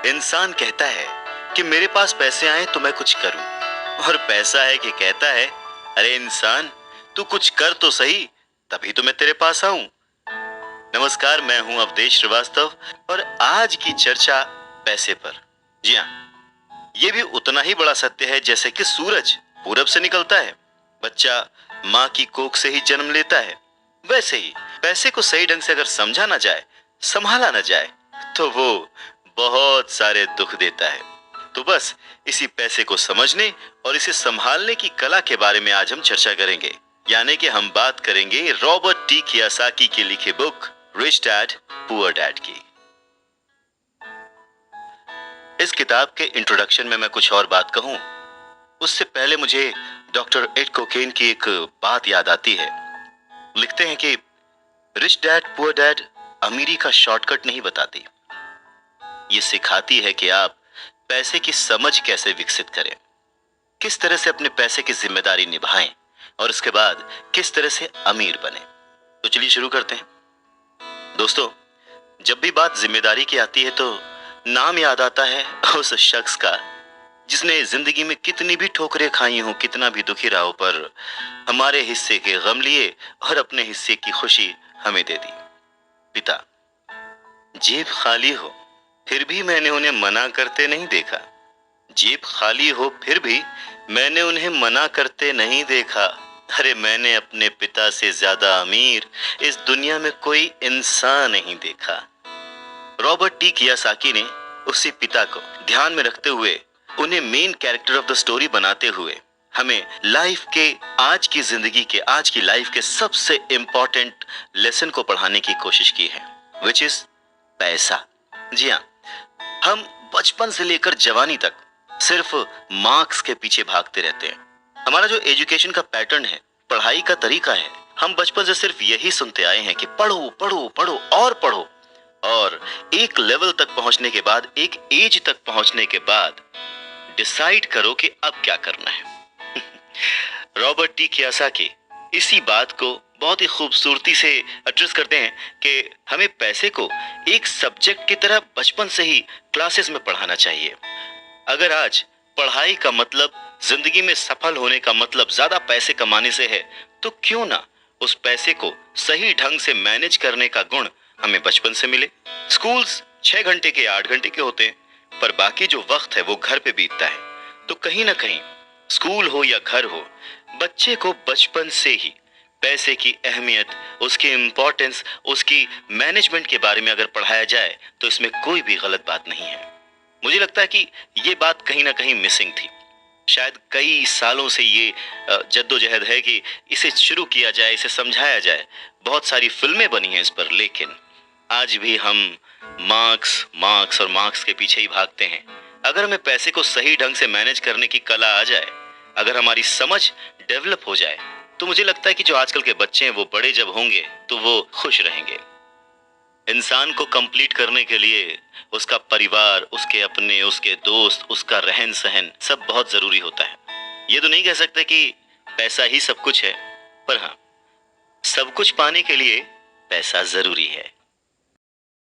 इंसान कहता है कि मेरे पास पैसे आए तो मैं कुछ करूं, और पैसा है कि कहता है अरे इंसान, तू कुछ कर तो सही, तभी तो मैं तेरे पास आऊं। नमस्कार, मैं हूं अवधेश श्रीवास्तव और आज की चर्चा पैसे पर। जी हाँ, ये भी उतना ही बड़ा सत्य है जैसे कि सूरज पूरब से निकलता है, बच्चा माँ की कोख से ही जन्म लेता है, वैसे ही पैसे को सही ढंग से अगर समझा ना जाए, संभाला ना जाए, तो वो बहुत सारे दुख देता है। तो बस इसी पैसे को समझने और इसे संभालने की कला के बारे में आज हम चर्चा करेंगे। यानी कि हम बात करेंगे रॉबर्ट टी कियोसाकी की लिखी book rich dad poor dad की। इस किताब के इंट्रोडक्शन में मैं कुछ और बात कहूं, उससे पहले मुझे डॉक्टर एड कोकेन की एक बात याद आती है। लिखते हैं कि रिच डैड पुअर डैड अमीरी का शॉर्टकट नहीं बताती, ये सिखाती है कि आप पैसे की समझ कैसे विकसित करें, किस तरह से अपने पैसे की जिम्मेदारी निभाएं और उसके बाद किस तरह से अमीर बने। तो चलिए शुरू करते हैं। दोस्तों, जब भी बात जिम्मेदारी की आती है तो नाम याद आता है उस शख्स का जिसने जिंदगी में कितनी भी ठोकरें खाई हो, कितना भी दुखी रहा हो, पर हमारे हिस्से के गम लिए और अपने हिस्से की खुशी हमें दे दी। पिता। जेब खाली हो फिर भी मैंने उन्हें मना करते नहीं देखा। जेब खाली हो फिर भी मैंने उन्हें मना करते नहीं देखा। अरे मैंने अपने पिता से ज्यादा अमीर इस दुनिया में कोई इंसान नहीं देखा। रॉबर्ट टी कियोसाकी ने उसी पिता को ध्यान में रखते हुए, उन्हें main character of the story बनाते हुए, हमें लाइफ के, आज की जिंदगी के, आज की लाइफ के सबसे इंपॉर्टेंट लेसन को पढ़ाने की कोशिश की है, विच इज पैसा। जी हाँ, हम बचपन से लेकर जवानी तक सिर्फ मार्क्स के पीछे भागते रहते हैं। हमारा जो एजुकेशन का पैटर्न है, पढ़ाई का तरीका है, हम बचपन से सिर्फ यही सुनते आए हैं कि पढ़ो पढ़ो पढ़ो और पढ़ो, और एक लेवल तक पहुंचने के बाद, एक एज तक पहुंचने के बाद डिसाइड करो कि अब क्या करना है। रॉबर्ट टी कियोसाकी इसी बात को बहुत ही खूबसूरती से एड्रेस करते हैं कि हमें पैसे को एक सब्जेक्ट की तरह बचपन से ही क्लासेस में पढ़ाना चाहिए। अगर आज पढ़ाई का मतलब, जिंदगी में सफल होने का मतलब ज्यादा पैसे कमाने से है, तो क्यों ना उस पैसे को सही ढंग से मैनेज करने का गुण हमें बचपन से मिले। स्कूल्स 6 घंटे के, 8 घंटे के होते हैं, पर बाकी जो वक्त है वो घर पे बीतता है। तो कहीं ना कहीं स्कूल हो या घर हो, बच्चे को बचपन से ही पैसे की अहमियत, उसकी इंपॉर्टेंस, उसकी मैनेजमेंट के बारे में अगर पढ़ाया जाए तो इसमें कोई भी गलत बात नहीं है। मुझे लगता है कि ये बात कहीं ना कहीं मिसिंग थी। शायद कई सालों से ये जद्दोजहद है कि इसे शुरू किया जाए, इसे समझाया जाए। बहुत सारी फिल्में बनी हैं इस पर, लेकिन आज भी हम मार्क्स मार्क्स और मार्क्स के पीछे ही भागते हैं। अगर हमें पैसे को सही ढंग से मैनेज करने की कला आ जाए, अगर हमारी समझ डेवलप हो जाए, तो मुझे लगता है कि जो आजकल के बच्चे हैं वो बड़े जब होंगे तो वो खुश रहेंगे। इंसान को कंप्लीट करने के लिए उसका परिवार, उसके अपने, उसके दोस्त, उसका रहन सहन सब बहुत जरूरी होता है। ये तो नहीं कह सकते कि पैसा ही सब कुछ है, पर हाँ, सब कुछ पाने के लिए पैसा जरूरी है।